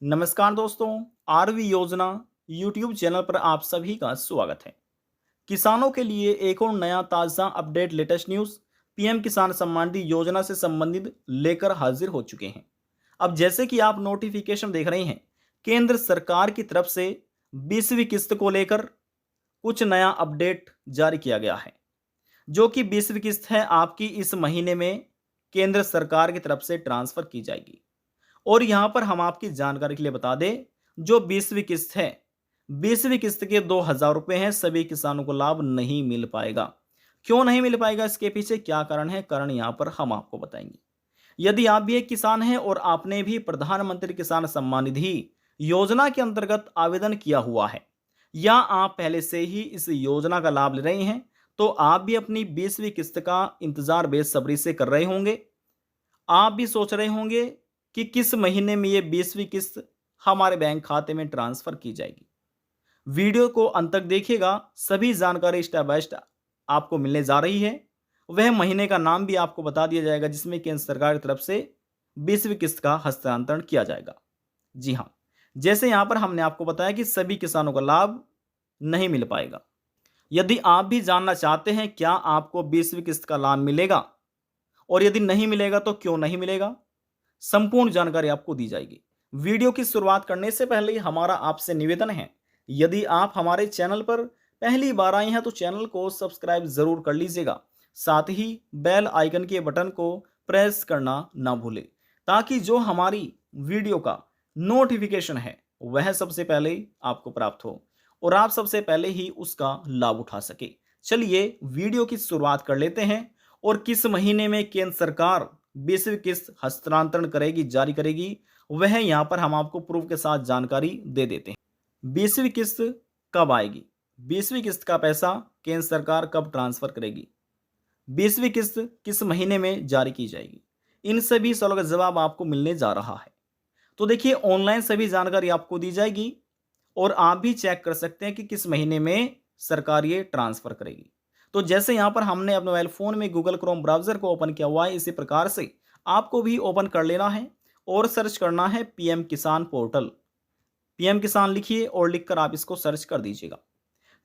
नमस्कार दोस्तों, आरवी योजना यूट्यूब चैनल पर आप सभी का स्वागत है। किसानों के लिए एक और नया ताज़ा अपडेट लेटेस्ट न्यूज़ पीएम किसान सम्मान निधि योजना से संबंधित लेकर हाजिर हो चुके हैं। अब जैसे कि आप नोटिफिकेशन देख रहे हैं, केंद्र सरकार की तरफ से 20वीं किस्त को लेकर कुछ नया अपडेट जारी किया गया है, जो कि 20वीं किस्त है आपकी इस महीने में केंद्र सरकार की तरफ से ट्रांसफ़र की जाएगी। और यहाँ पर हम आपकी जानकारी के लिए बता दें, जो 20वीं किस्त है, 20वीं किस्त के 2,000 रुपये हैं, सभी किसानों को लाभ नहीं मिल पाएगा। क्यों नहीं मिल पाएगा, इसके पीछे क्या कारण है, कारण यहाँ पर हम आपको बताएंगे। यदि आप भी एक किसान हैं और आपने भी प्रधानमंत्री किसान सम्मान निधि योजना के अंतर्गत आवेदन किया हुआ है, या आप पहले से ही इस योजना का लाभ ले रहे हैं, तो आप भी अपनी 20वीं किस्त का इंतजार बेसब्री से कर रहे होंगे। आप भी सोच रहे होंगे कि किस महीने में ये 20वीं किस्त हमारे बैंक खाते में ट्रांसफर की जाएगी। वीडियो को अंत तक देखिएगा, सभी जानकारी स्टेप बाय स्टेप आपको मिलने जा रही है। वह महीने का नाम भी आपको बता दिया जाएगा जिसमें केंद्र सरकार की तरफ से 20वीं किस्त का हस्तांतरण किया जाएगा। जी हाँ, जैसे यहाँ पर हमने आपको बताया कि सभी किसानों का लाभ नहीं मिल पाएगा। यदि आप भी जानना चाहते हैं क्या आपको 20वीं किस्त का लाभ मिलेगा, और यदि नहीं मिलेगा तो क्यों नहीं मिलेगा, संपूर्ण जानकारी आपको दी जाएगी। वीडियो की शुरुआत करने से पहले हमारा आपसे निवेदन है, यदि आप हमारे चैनल पर पहली बार आए हैं तो चैनल को सब्सक्राइब जरूर कर लीजिएगा। साथ ही बेल आइकन के बटन को प्रेस करना ना भूलें, ताकि जो हमारी वीडियो का नोटिफिकेशन है वह सबसे पहले आपको प्राप्त हो और आप सबसे पहले ही उसका लाभ उठा सके। चलिए वीडियो की शुरुआत कर लेते हैं, और किस महीने में केंद्र सरकार 20वीं किस्त हस्तांतरण करेगी, जारी करेगी, वह यहां पर हम आपको प्रूफ के साथ जानकारी दे देते हैं। 20वीं किस्त कब आएगी, 20वीं किस्त का पैसा केंद्र सरकार कब ट्रांसफर करेगी, 20वीं किस्त किस महीने में जारी की जाएगी, इन सभी सवालों का जवाब आपको मिलने जा रहा है। तो देखिए, ऑनलाइन सभी जानकारी आपको दी जाएगी और आप भी चेक कर सकते हैं कि किस महीने में सरकार ये ट्रांसफर करेगी। तो जैसे यहाँ पर हमने अपने मोबाइल फ़ोन में गूगल क्रोम ब्राउज़र को ओपन किया हुआ है, इसी प्रकार से आपको भी ओपन कर लेना है और सर्च करना है पीएम किसान पोर्टल। पीएम किसान लिखिए और लिखकर आप इसको सर्च कर दीजिएगा।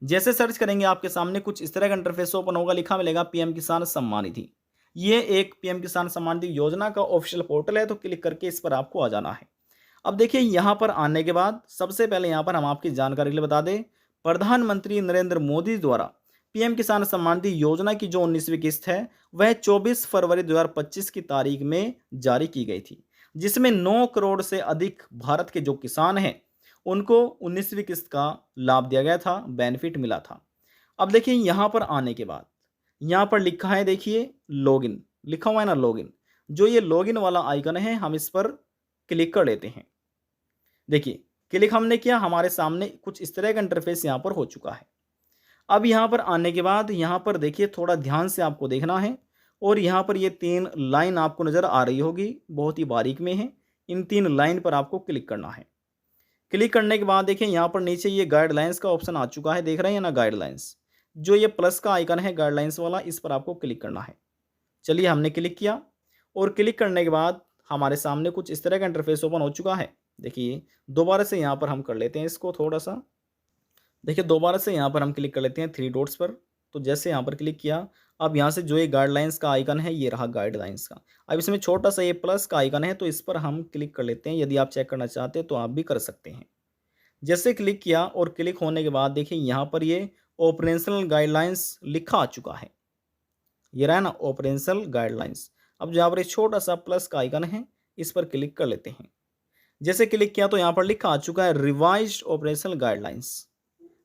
जैसे सर्च करेंगे आपके सामने कुछ इस तरह का इंटरफेस ओपन होगा, लिखा मिलेगा पीएम किसान सम्मान निधि। ये एक पीएम किसान सम्मान निधि योजना का ऑफिशियल पोर्टल है, तो क्लिक करके इस पर आपको आ जाना है। अब देखिए, यहाँ पर आने के बाद सबसे पहले यहाँ पर हम आपकी जानकारी के लिए बता दें, प्रधानमंत्री नरेंद्र मोदी द्वारा पीएम किसान सम्मान निधि योजना की जो 19वीं किस्त है, वह 24 फरवरी 2025 की तारीख में जारी की गई थी, जिसमें 9 करोड़ से अधिक भारत के जो किसान हैं उनको 19वीं किस्त का लाभ दिया गया था, बेनिफिट मिला था। अब देखिए, यहाँ पर आने के बाद यहाँ पर लिखा है, देखिए लॉगिन लिखा हुआ है ना, लॉगिन। जो ये लॉगिन वाला आइकन है, हम इस पर क्लिक कर लेते हैं। देखिए, क्लिक हमने किया, हमारे सामने कुछ इस तरह का इंटरफेस यहाँ पर हो चुका है। अब यहाँ पर आने के बाद यहाँ पर देखिए, थोड़ा ध्यान से आपको देखना है, और यहाँ पर ये 3 लाइन आपको नज़र आ रही होगी, बहुत ही बारीक में है। इन 3 लाइन पर आपको क्लिक करना है। क्लिक करने के बाद देखिए, यहाँ पर नीचे ये गाइडलाइंस का ऑप्शन आ चुका है, देख रहे हैं ना, गाइडलाइंस। जो ये प्लस का आइकन है गाइडलाइंस वाला, इस पर आपको क्लिक करना है। चलिए, हमने क्लिक किया, और क्लिक करने के बाद हमारे सामने कुछ इस तरह का इंटरफेस ओपन हो चुका है। देखिए, दोबारा से यहाँ पर हम कर लेते हैं इसको थोड़ा सा। देखिए, दोबारा से यहाँ पर हम क्लिक कर लेते हैं 3 डॉट्स पर। तो जैसे यहाँ पर क्लिक किया, अब यहाँ से जो ये गाइडलाइंस का आइकन है, ये रहा गाइडलाइंस का। अब इसमें छोटा सा ये प्लस का आइकन है, तो इस पर हम क्लिक कर लेते हैं। यदि आप चेक करना चाहते हैं तो आप भी कर सकते हैं। जैसे क्लिक किया, और क्लिक होने के बाद देखिए, यहाँ पर ये ऑपरेशनल गाइडलाइंस लिखा आ चुका है। ये रहा ना, ऑपरेशनल गाइडलाइंस। अब जहाँ पर एक छोटा सा प्लस का आइकन है, इस पर क्लिक कर लेते हैं। जैसे क्लिक किया तो यहाँ पर लिखा आ चुका है रिवाइज्ड ऑपरेशनल गाइडलाइंस।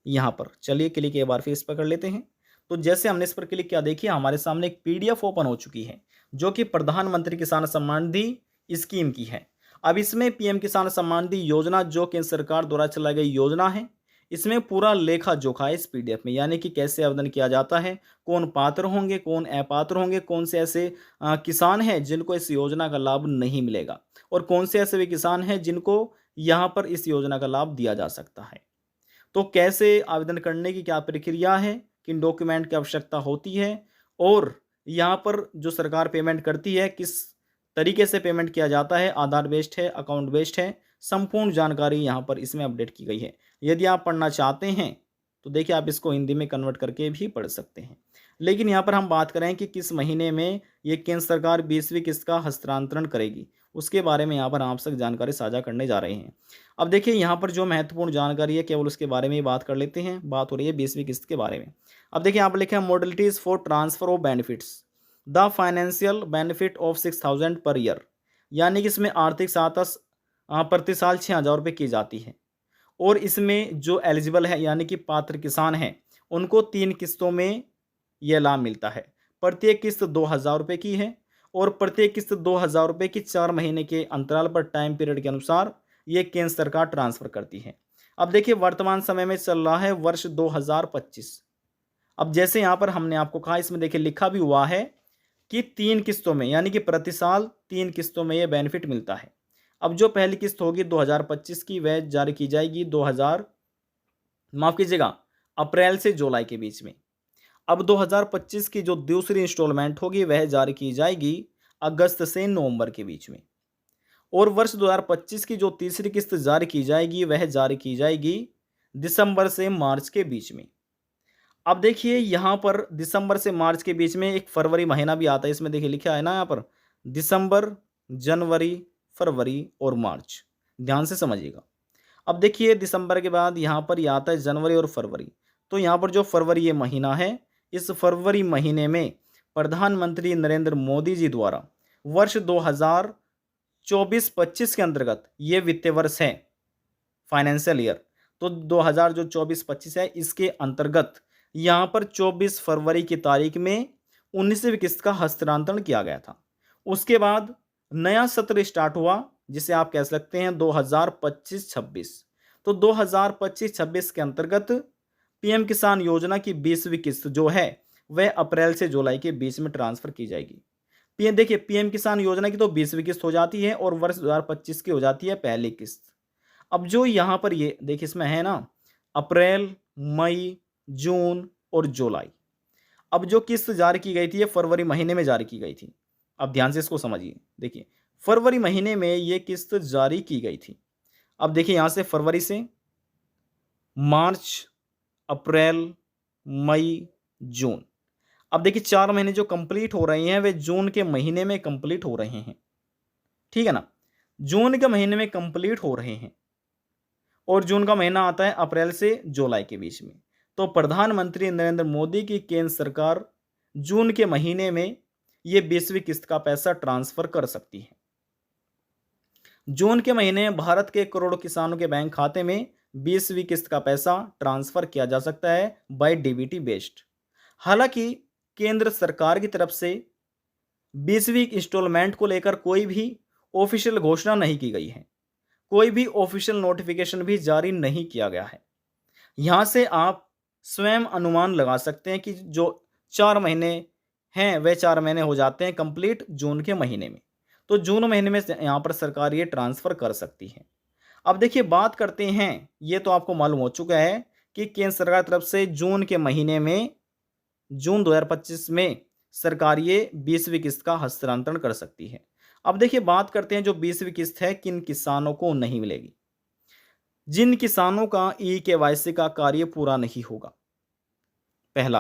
यहाँ पर चलिए क्लिक एक बार फिर इस पर कर लेते हैं। तो जैसे हमने इस पर क्लिक किया, देखिए हमारे सामने एक पीडीएफ ओपन हो चुकी है, जो कि प्रधानमंत्री किसान सम्मान निधि स्कीम की है। अब इसमें पीएम किसान सम्मान निधि योजना जो केंद्र सरकार द्वारा चलाई गई योजना है, इसमें पूरा लेखा जोखा है इस पीडीएफ में, यानी कि कैसे आवेदन किया जाता है, कौन पात्र होंगे, कौन अपात्र होंगे, कौन से ऐसे किसान हैं जिनको इस योजना का लाभ नहीं मिलेगा, और कौन से ऐसे भी किसान हैं जिनको यहाँ पर इस योजना का लाभ दिया जा सकता है। तो कैसे आवेदन करने की क्या प्रक्रिया है, किन डॉक्यूमेंट की आवश्यकता होती है, और यहाँ पर जो सरकार पेमेंट करती है किस तरीके से पेमेंट किया जाता है, आधार बेस्ड है, अकाउंट बेस्ड है, संपूर्ण जानकारी यहाँ पर इसमें अपडेट की गई है। यदि आप पढ़ना चाहते हैं तो देखिए आप इसको हिंदी में कन्वर्ट करके भी पढ़ सकते हैं। लेकिन यहाँ पर हम बात करें कि किस महीने में ये केंद्र सरकार 20वीं किस्त का हस्तांतरण करेगी, उसके बारे में यहाँ पर आप तक जानकारी साझा करने जा रहे हैं। अब देखिए यहाँ पर जो महत्वपूर्ण जानकारी है केवल उसके बारे में ही बात कर लेते हैं। बात हो रही है 20वीं किस्त के बारे में। अब देखिए यहाँ पर लिखा है modalities for transfer of benefits, the financial benefit of 6,000 per year, यानी कि इसमें आर्थिक सहायता प्रति साल 6,000 रुपये की जाती है। और इसमें जो एलिजिबल है यानी कि पात्र किसान हैं उनको 3 किस्तों में यह लाभ मिलता है। प्रत्येक किस्त 2,000 रुपये की है और प्रत्येक किस्त 2,000 रुपये की 4 महीने के अंतराल पर टाइम पीरियड के अनुसार ये केंद्र सरकार ट्रांसफ़र करती है। अब देखिए वर्तमान समय में चल रहा है वर्ष 2025। अब जैसे यहाँ पर हमने आपको कहा, इसमें देखिए लिखा भी हुआ है कि 3 किस्तों में, यानी कि प्रति साल 3 किस्तों में ये बेनिफिट मिलता है। अब जो पहली किस्त होगी 2025 की, वह जारी की जाएगी अप्रैल से जुलाई के बीच में। अब 2025 की जो दूसरी इंस्टॉलमेंट होगी वह जारी की जाएगी अगस्त से नवंबर के बीच में। और वर्ष 2025 की जो तीसरी किस्त जारी की जाएगी वह जारी की जाएगी दिसंबर से मार्च के बीच में। अब देखिए यहाँ पर दिसंबर से मार्च के बीच में एक फरवरी महीना भी आता है। इसमें देखिए लिखा है ना यहाँ पर दिसंबर, जनवरी, फरवरी और मार्च, ध्यान से समझिएगा। अब देखिए दिसंबर के बाद यहाँ पर यह आता है जनवरी और फरवरी। तो यहाँ पर जो फरवरी ये महीना है, इस फरवरी महीने में प्रधानमंत्री नरेंद्र मोदी जी द्वारा वर्ष 2024-25 के अंतर्गत ये वित्तीय वर्ष है, फाइनेंशियल ईयर, तो 2024-25 है, इसके अंतर्गत यहाँ पर 24 फरवरी की तारीख में 19वीं किस्त का हस्तांतरण किया गया था। उसके बाद नया सत्र स्टार्ट हुआ जिसे आप कह सकते हैं 2025-26। तो 2025-26 के अंतर्गत पीएम किसान योजना की 20वीं किस्त जो है वह अप्रैल से जुलाई के बीच में ट्रांसफर की जाएगी। देखिए पीएम किसान योजना की तो 20वीं किस्त हो जाती है और वर्ष 2025 की हो जाती है पहली किस्त। अब जो यहाँ पर ये देखिए इसमें है ना अप्रैल, मई, जून और जुलाई। अब जो किस्त जारी की गई थी ये फरवरी महीने में जारी की गई थी। अब ध्यान से इसको समझिए। देखिए फरवरी महीने में ये किस्त जारी की गई थी। अब देखिए यहाँ से फरवरी से मार्च, अप्रैल, मई, जून। अब देखिए 4 महीने जो कंप्लीट हो रहे हैं वे जून के महीने में कंप्लीट हो रहे हैं, ठीक है ना। जून के महीने में कंप्लीट हो रहे हैं और जून का महीना आता है अप्रैल से जुलाई के बीच में। तो प्रधानमंत्री नरेंद्र मोदी की केंद्र सरकार जून के महीने में ये 20वीं किस्त का पैसा ट्रांसफर कर सकती है। जून के महीने में भारत के करोड़ों किसानों के बैंक खाते में 20वीं किस्त का पैसा ट्रांसफर किया जा सकता है बाय डीबीटी बेस्ड। हालांकि केंद्र सरकार की तरफ से 20वीं इंस्टॉलमेंट को लेकर कोई भी ऑफिशियल घोषणा नहीं की गई है, कोई भी ऑफिशियल नोटिफिकेशन भी जारी नहीं किया गया है। यहां से आप स्वयं अनुमान लगा सकते हैं कि जो 4 महीने हैं वह 4 महीने हो जाते हैं कंप्लीट जून के महीने में। तो जून महीने में यहाँ पर सरकार ये ट्रांसफ़र कर सकती है। अब देखिए बात करते हैं, ये तो आपको मालूम हो चुका है कि केंद्र सरकार की तरफ से जून के महीने में, जून 2025 में सरकार ये 20वीं किस्त का हस्तांतरण कर सकती है। अब देखिए बात करते हैं जो 20वीं किस्त है किन किसानों को नहीं मिलेगी। जिन किसानों का ई-केवाईसी का कार्य पूरा नहीं होगा, पहला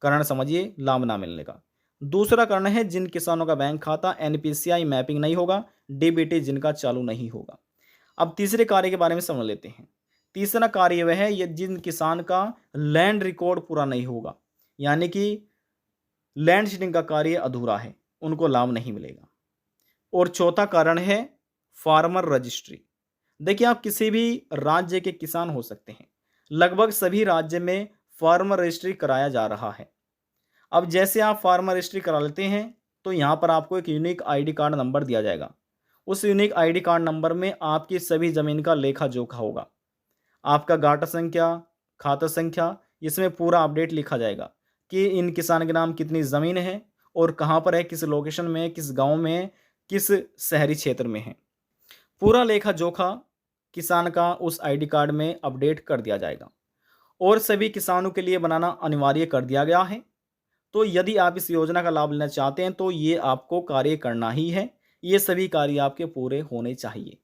कारण समझिए लाभ ना मिलने का। दूसरा कारण है जिन किसानों का बैंक खाता एनपीसीआई मैपिंग नहीं होगा, डीबीटी जिनका चालू नहीं होगा। अब तीसरे कार्य के बारे में समझ लेते हैं। तीसरा कार्य वह है ये जिन किसान का लैंड रिकॉर्ड पूरा नहीं होगा, यानी कि लैंड सीडिंग का कार्य अधूरा है, उनको लाभ नहीं मिलेगा। और चौथा कारण है फार्मर रजिस्ट्री। देखिए आप किसी भी राज्य के किसान हो सकते हैं, लगभग सभी राज्य में फार्मर रजिस्ट्री कराया जा रहा है। अब जैसे आप फार्मर रजिस्ट्री करा लेते हैं तो यहाँ पर आपको एक यूनिक आईडी कार्ड नंबर दिया जाएगा। उस यूनिक आईडी कार्ड नंबर में आपकी सभी ज़मीन का लेखा जोखा होगा, आपका गाटा संख्या, खाता संख्या, इसमें पूरा अपडेट लिखा जाएगा कि इन किसान के नाम कितनी ज़मीन है और कहाँ पर है, किस लोकेशन में, किस गांव में, किस शहरी क्षेत्र में है। पूरा लेखा जोखा किसान का उस आईडी कार्ड में अपडेट कर दिया जाएगा और सभी किसानों के लिए बनाना अनिवार्य कर दिया गया है। तो यदि आप इस योजना का लाभ लेना चाहते हैं तो ये आपको कार्य करना ही है, ये सभी कार्य आपके पूरे होने चाहिए।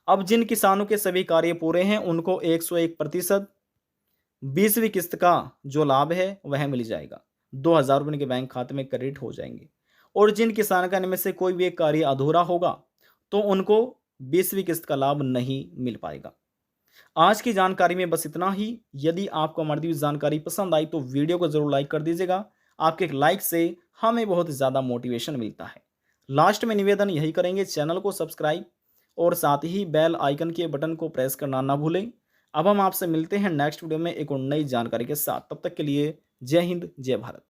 अब जिन किसानों के सभी कार्य पूरे हैं उनको 101% 20वीं किस्त का जो लाभ है वह मिल जाएगा। 2,000 रुपये उनके बैंक खाते में क्रेडिट हो जाएंगे। और जिन किसान का इनमें से कोई भी एक कार्य अधूरा होगा तो उनको 20वीं किस्त का लाभ नहीं मिल पाएगा। आज की जानकारी में बस इतना ही। यदि आपको हमारी दी हुई जानकारी पसंद आई तो वीडियो को जरूर लाइक कर दीजिएगा। आपके एक लाइक से हमें बहुत ज़्यादा मोटिवेशन मिलता है। लास्ट में निवेदन यही करेंगे, चैनल को सब्सक्राइब और साथ ही बेल आइकन के बटन को प्रेस करना ना भूलें। अब हम आपसे मिलते हैं नेक्स्ट वीडियो में एक और नई जानकारी के साथ। तब तक के लिए जय हिंद, जय भारत।